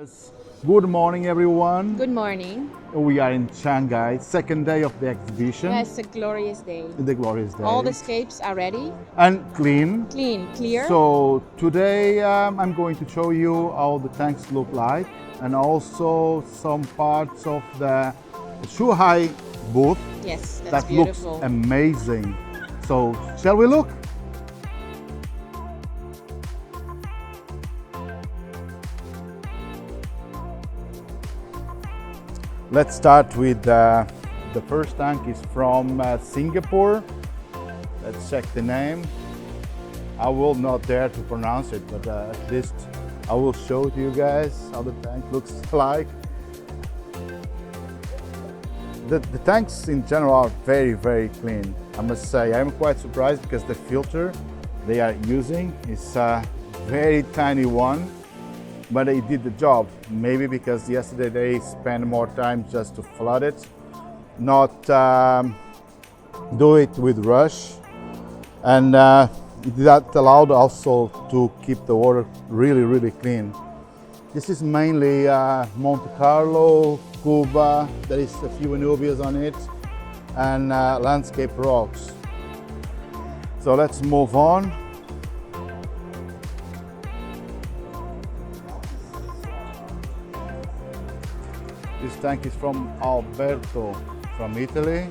Good morning, everyone. Good morning. We are in Shanghai, second day of the exhibition. Yes, a glorious day. The glorious day. All the scapes are ready. And clean. Clean, clear. So today I'm going to show you how the tanks look like and also some parts of the Shanghai booth. Yes, that's that beautiful. looks amazing. So shall we look? Let's start with the first tank is from Singapore. Let's check the name. I will not dare to pronounce it, but at least I will show to you guys how the tank looks like. The tanks in general are very, very clean. I must say, I'm quite surprised because the filter they are using is a very tiny one. But they did the job, maybe because yesterday they spent more time just to flood it, not do it with rush, and that allowed also to keep the water really, really clean. This is mainly Monte Carlo, Cuba, there is a few Anubias on it, and landscape rocks. So let's move on. This tank is from Alberto, from Italy.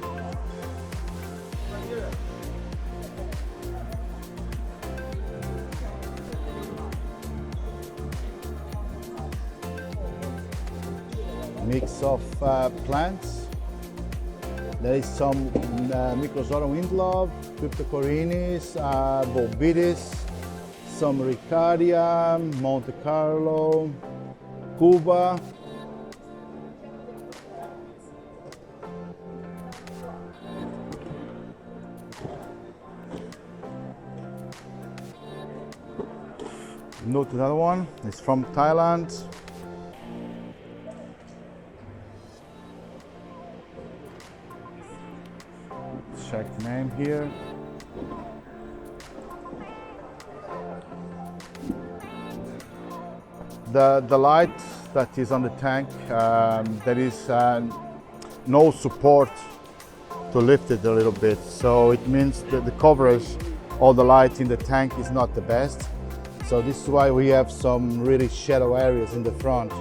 Mix of plants. There is some Microzoa windlove, Cryptocorynes, Bovidis, some Ricardia, Monte Carlo, Cuba. Note another one, it's from Thailand. Check the name here. The light that is on the tank, there is no support to lift it a little bit. So it means that the coverage of the light in the tank is not the best. So this is why we have some really shadow areas in the front.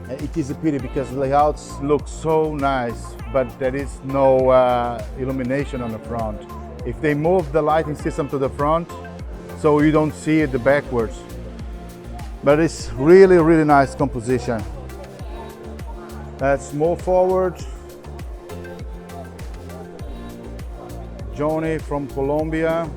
It is a pity because the layouts look so nice, but there is no illumination on the front. If they move the lighting system to the front, so you don't see it backwards. But it's really, really nice composition. Let's move forward. Johnny from Colombia.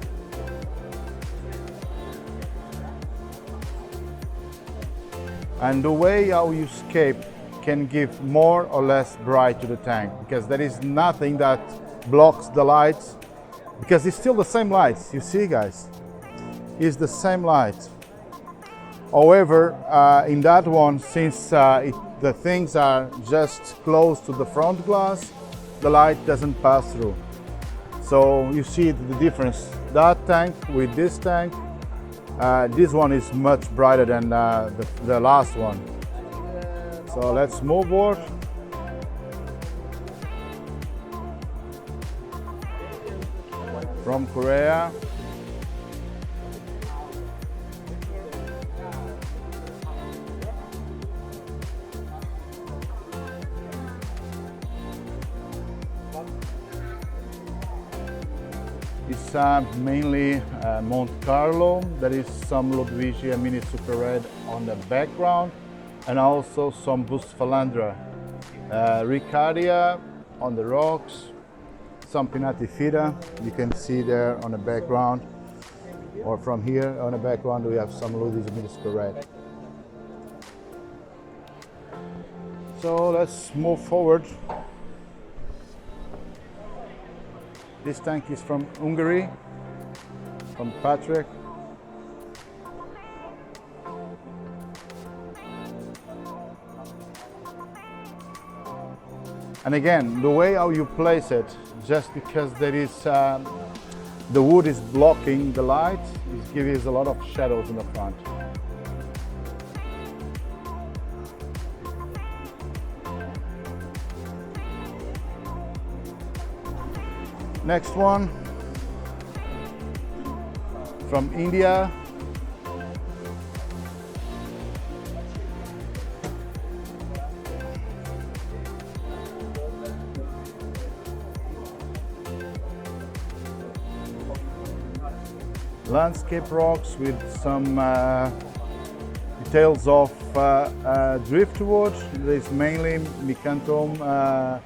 And the way how you scape can give more or less bright to the tank, because there is nothing that blocks the lights, because it's still the same lights, you see guys, it's the same light. However, in that one, since the things are just close to the front glass, the light doesn't pass through. So you see the difference, that tank with this tank. This one is much brighter than the last one. So let's move forward. From Korea. It's mainly Monte Carlo. There is some Ludwigia Mini Super Red on the background, and also some Busfalandra. Ricardia on the rocks, some Pinati Fida, you can see there on the background, or from here on the background we have some Ludwigia Mini Super Red. So let's move forward. This tank is from Hungary, from Patrick. And again, the way how you place it, just because there is the wood is blocking the light, it gives a lot of shadows in the front. Next one from India. Landscape rocks with some details of driftwood. There is mainly Amianthoscuba.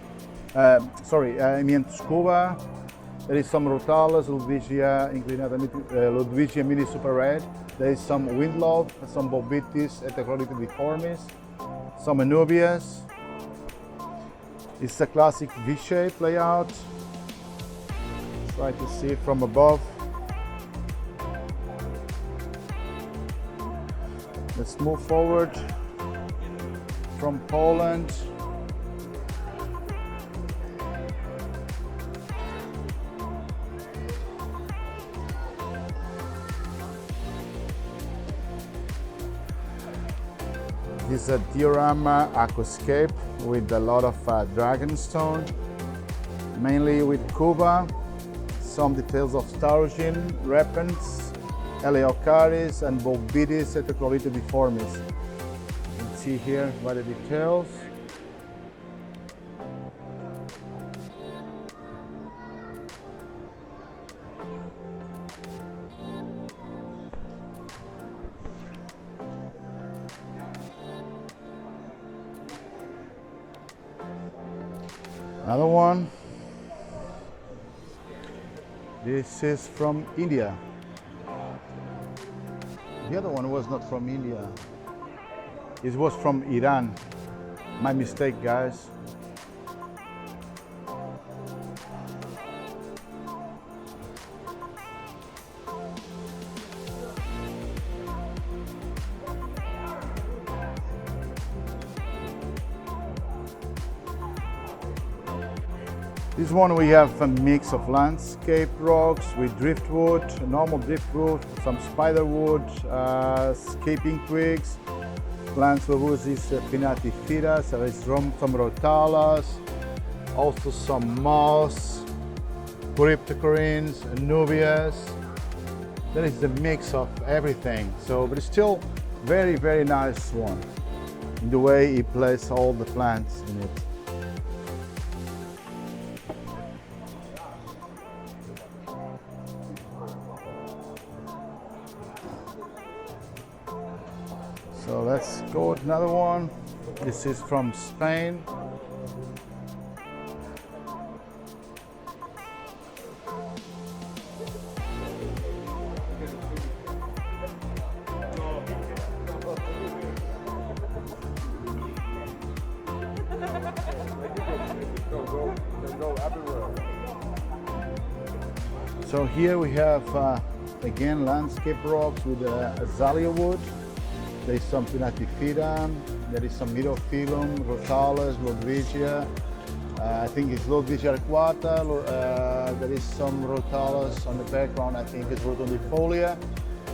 There is some Rotalas, Ludwigia inclinata, Ludwigia mini super red. There is some Windlove, some Bobitis, Heterochloritiformis, some Anubias. It's a classic V-shape layout. Try to see it from above. Let's move forward from Poland. This is a diorama aquascape with a lot of dragonstone, mainly with Cuba, some details of Starugin, Repens, Eleocharis and Bobitis Heterochloritiformis. You can see here by the details. Another one. This is from India. The other one was not from India. It was from Iran. My mistake, guys. This one we have a mix of landscape rocks with driftwood, normal driftwood, some spiderwood, scaping twigs, Lanceoleusis pinnatifida, there is some Rotalas, also some moss, Cryptocorynes, Anubias. That is the mix of everything. So, but it's still very, very nice one in the way he places all the plants in it. So let's go with another one. This is from Spain. So here we have again landscape rocks with azalea wood. There is some Pinnatifida, there is some Myrophyllum, Rotalas, Ludwigia. I think it's Ludwigia arcuata. There is some Rotalas on the background. I think it's Rotundifolia.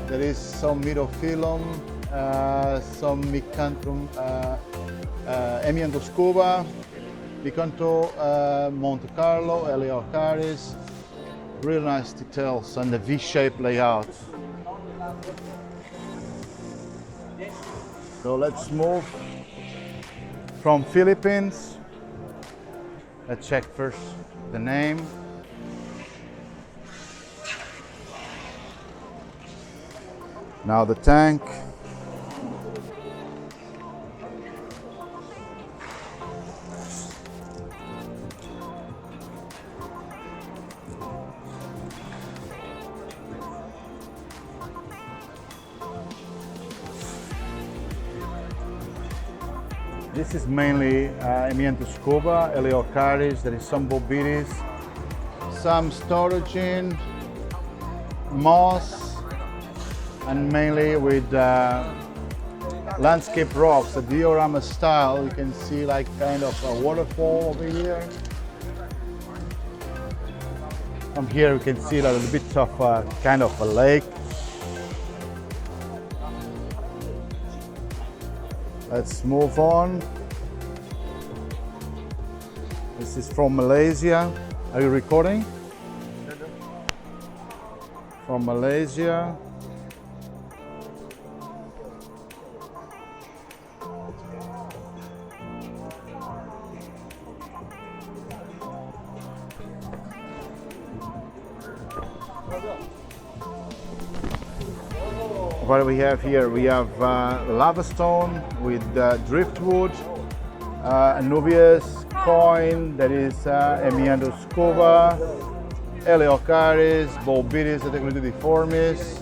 There is some Myrophyllum, some Micanthrum, Amianthoscuba, Micanto, Monte Carlo, Eleocharis. Really nice details and the V-shaped layout. So let's move from Philippines. Let's check first the name. Now the tank. This is mainly Amianthoscuba, Eleocharis, there is some Bobitis, some Starugin, moss, and mainly with landscape rocks, a diorama style. You can see like kind of a waterfall over here. From here you can see a little bit of kind of a lake. Let's move on. This is from Malaysia. Are you recording? from Malaysia. What do we have here? We have lava stone with driftwood, Anubias coin, that is Emiando scuba, Eleocaris, Bolbitis, deformis,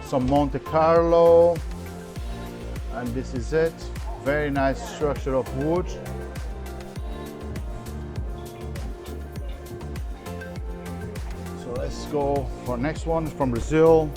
some Monte Carlo, and this is it. Very nice structure of wood. So let's go for next one from Brazil.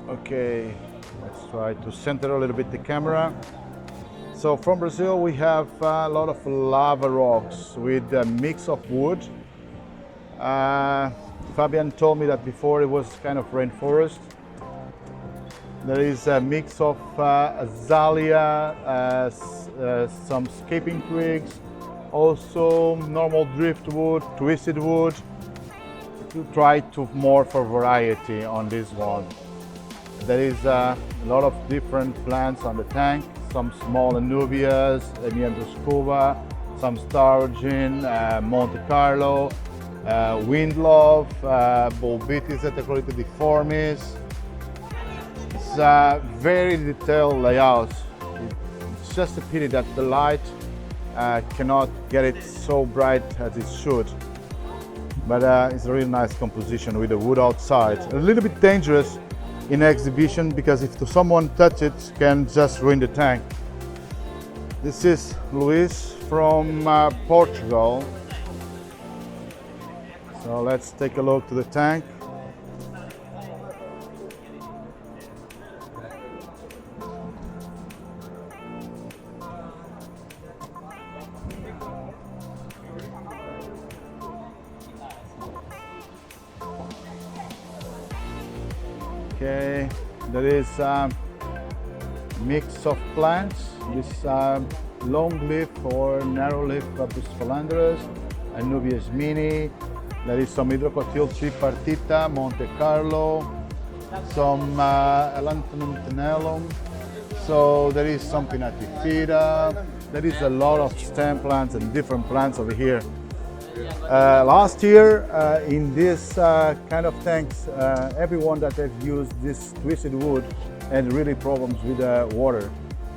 Okay, let's try to center a little bit the camera. So from Brazil we have a lot of lava rocks with a mix of wood. Fabian told me that before it was kind of rainforest. There is a mix of azalea, some scaping twigs, also normal driftwood, twisted wood, to try to more for variety on this one. There is a lot of different plants on the tank, some small Anubias, Emiando scuba, some Stargin, Monte Carlo, Windlove, Bolbitis deformis. It's a very detailed layout. It's just a pity that the light cannot get it so bright as it should. But it's a really nice composition with the wood outside. A little bit dangerous in exhibition because if someone touch it, can just ruin the tank. This is Luis from Portugal. So let's take a look to the tank. Okay, there is a mix of plants. This long leaf or narrow leaf Busphalandras, Anubias mini. There is some Hydrocotyl tripartita, Monte Carlo, some Elanthemum tenellum. So there is some Pinatifida. There is a lot of stem plants and different plants over here. Last year in this kind of tanks, everyone that has used this twisted wood had really problems with the water.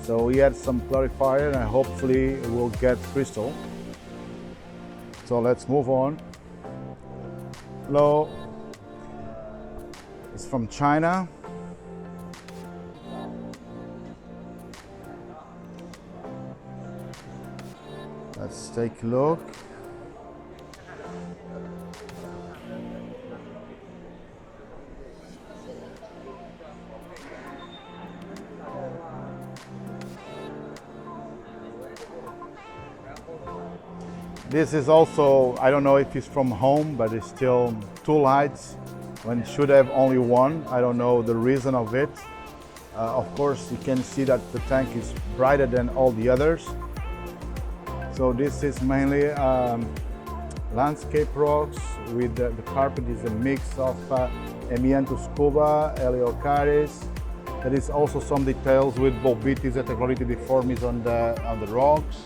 So we had some clarifier and hopefully we'll get crystal. So let's move on. Hello, it's from China. Let's take a look. This is also, I don't know if it's from home, but it's still two lights when it should have only one. I don't know the reason of it. Of course, you can see that the tank is brighter than all the others. So this is mainly landscape rocks with the carpet is a mix of Emiando scuba, Eleocaris. There is also some details with Bolbitis et deformis on the rocks.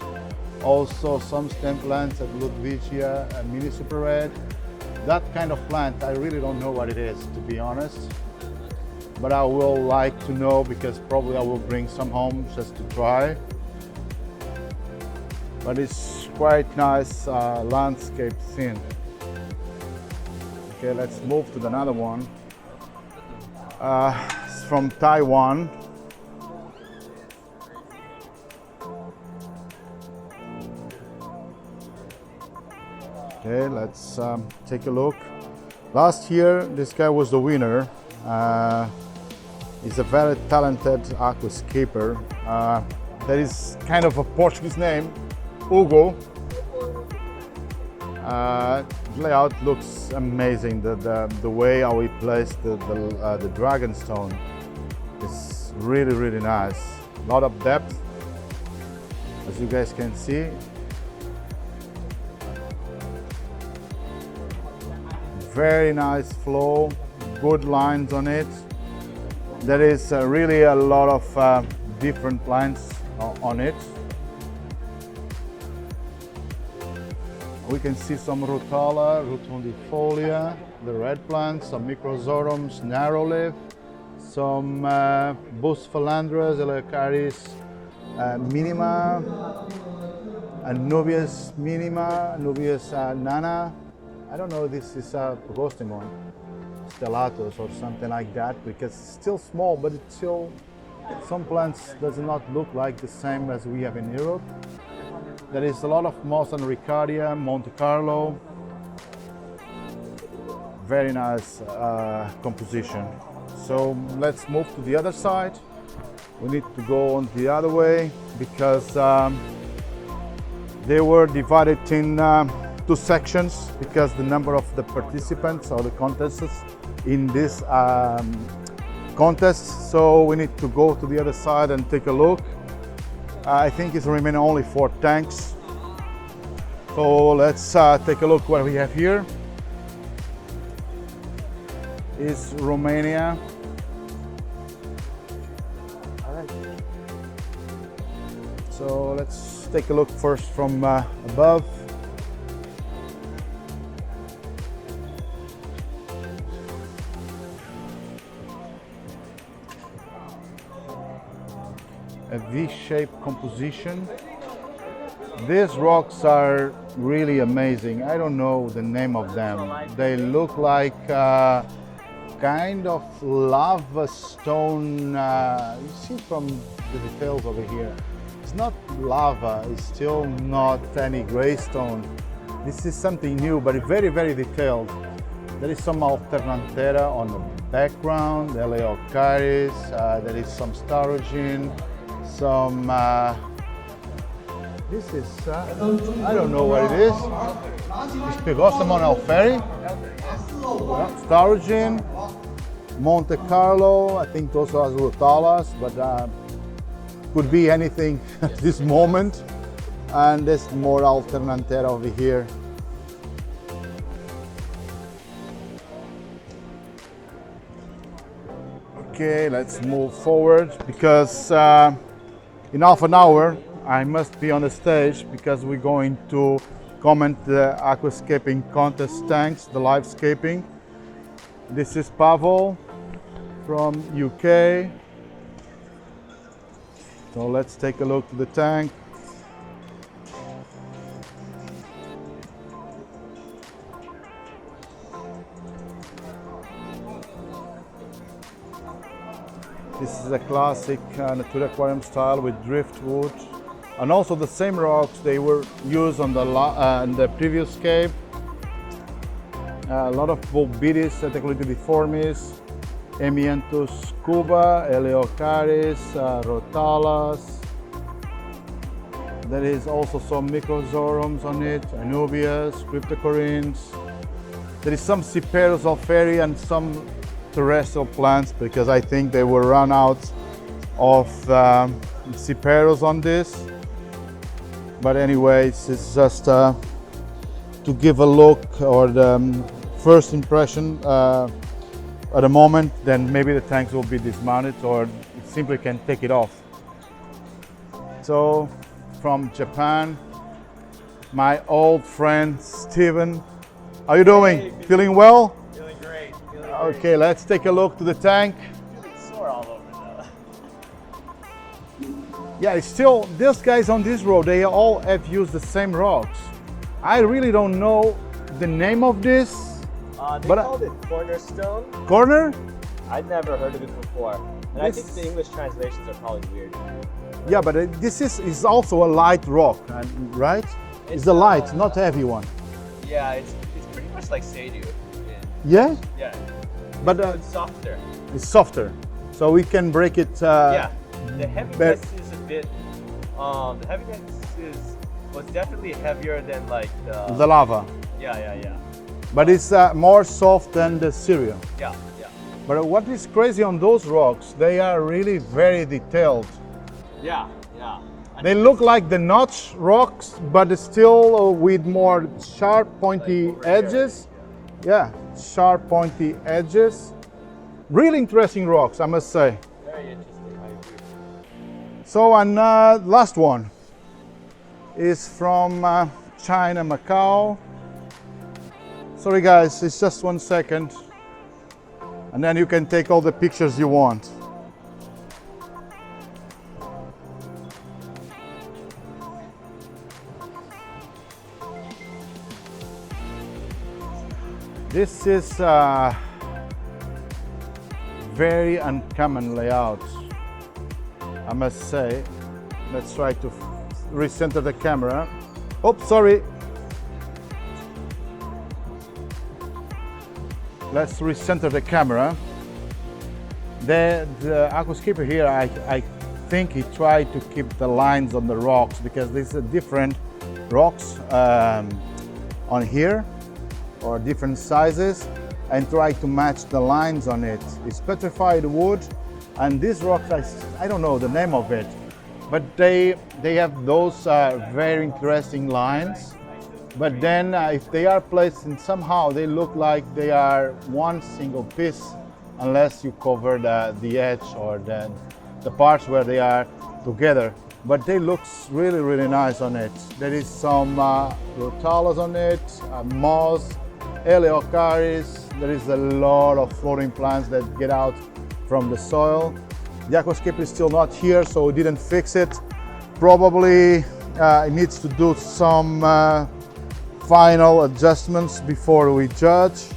Also some stem plants at Ludwigia and Mini Super Red. That kind of plant, I really don't know what it is, to be honest. But I will like to know because probably I will bring some home just to try. But it's quite nice landscape scene. Okay, let's move to another one. It's from Taiwan. Okay, let's take a look. Last year, this guy was the winner. He's a very talented aquascaper. That is kind of a Portuguese name, Hugo. Layout looks amazing. The way how we placed the dragon stone is really nice. A lot of depth, as you guys can see. Very nice flow, good lines on it. There is really a lot of different lines on it. We can see some Rotala, Rotundifolia, the red plants, some Microzorums, narrow leaf, some Busphalandras, Eleocharis minima, Nubius minima, Nubius nana. I don't know if this is Progostemon, Stellatus or something like that, because it's still small, but it's still, some plants does not look like the same as we have in Europe. There is a lot of moss and Ricardia, Monte Carlo. Very nice composition. So let's move to the other side. We need to go on the other way because they were divided in 2 sections because the number of the participants or the contestants in this contest. So we need to go to the other side and take a look. I think it's remaining only 4 tanks. So let's take a look what we have here. Is Romania. All right. So let's take a look first from above. A V-shaped composition. These rocks are really amazing. I don't know the name of them. They look like kind of lava stone. You see from the details over here. It's not lava, it's still not any gray stone. This is something new, but very detailed. There is some Alternantera on the background, Eleocharis, there is some Starogene, some, this is, I don't know what it is. It's Pygostemon alferi, Starogene, Monte Carlo, I think those are Rotalas, but could be anything at this moment. And there's more Alternantera over here. Okay, let's move forward because in half an hour I must be on the stage because we're going to comment the aquascaping contest tanks, the live scaping. This is Pavel from UK. So let's take a look to the tank. This is a classic Natura aquarium style with driftwood, and also the same rocks they were used on the previous scape. A lot of Volbitis, Teclitidiformis, Emianthus scuba, Eleocharis, Rotalas. There is also some Microzorums on it, Anubias, Cryptocorynes. There is some Cyperus alferi and some terrestrial plants because I think they will run out of Cyperus on this. But anyways, it's just to give a look or the first impression at the moment. Then maybe the tanks will be dismounted or simply can take it off. So from Japan, my old friend Steven, how you doing? Hey, feeling well? Feeling great. Okay, let's take a look to the tank. Feeling sore all over though. Yeah, it's still, these guys on this road, they all have used the same rocks. I really don't know the name of this. They But called it cornerstone. corner? I'd never heard of it before. And I This- think the English translations are probably weird. Yeah, but this is also a light rock, right? It's a light, not heavy one. Yeah, it's pretty much like Seidu. Yeah? Yeah. But It's softer. it's softer, so we can break it. Yeah. The heaviness but- is a bit. The heaviness was definitely heavier than like The lava. Yeah. but it's more soft than the cereal. Yeah. But what is crazy on those rocks, they are really very detailed. Yeah. They look like the notch rocks, but it's still with more sharp, pointy Like over here. edges. Yeah, sharp, pointy edges. Really interesting rocks, I must say. Very interesting. I agree. So, and last one is from China, Macau. Sorry guys, it's just 1 second. And then you can take all the pictures you want. This is a very uncommon layout, I must say. Let's try to recenter the camera. Oops, sorry. Let's recenter the camera. The aquascaper here, I think he tried to keep the lines on the rocks because these are different rocks on here, or different sizes, and try to match the lines on it. It's petrified wood, and these rocks, I don't know the name of it, but they have those very interesting lines. But then if they are placed in somehow, they look like they are one single piece, unless you cover the edge or the parts where they are together. But they look really, really nice on it. There is some rotalas on it, moss, Eleocaris. There is a lot of floating plants that get out from the soil. The aquascape is still not here, so we didn't fix it. Probably it needs to do some final adjustments before we judge.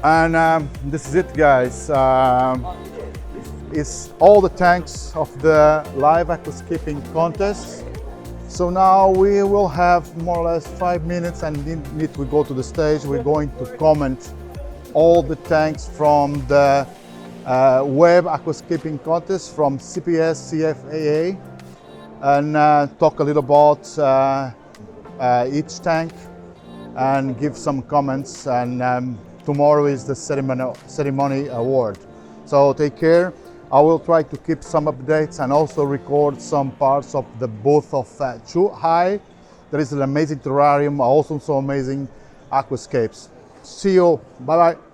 And this is it, guys. It's all the tanks of the live aquascaping contest. So now we will have more or less 5 minutes, and need to go to the stage. We're going to comment all the tanks from the web aquascaping contest from CPS CFAA, and talk a little about each tank and give some comments. And tomorrow is the ceremony award. So take care. I will try to keep some updates and also record some parts of the booth of Chuhai. There is an amazing terrarium, also so amazing aquascapes. See you. Bye bye.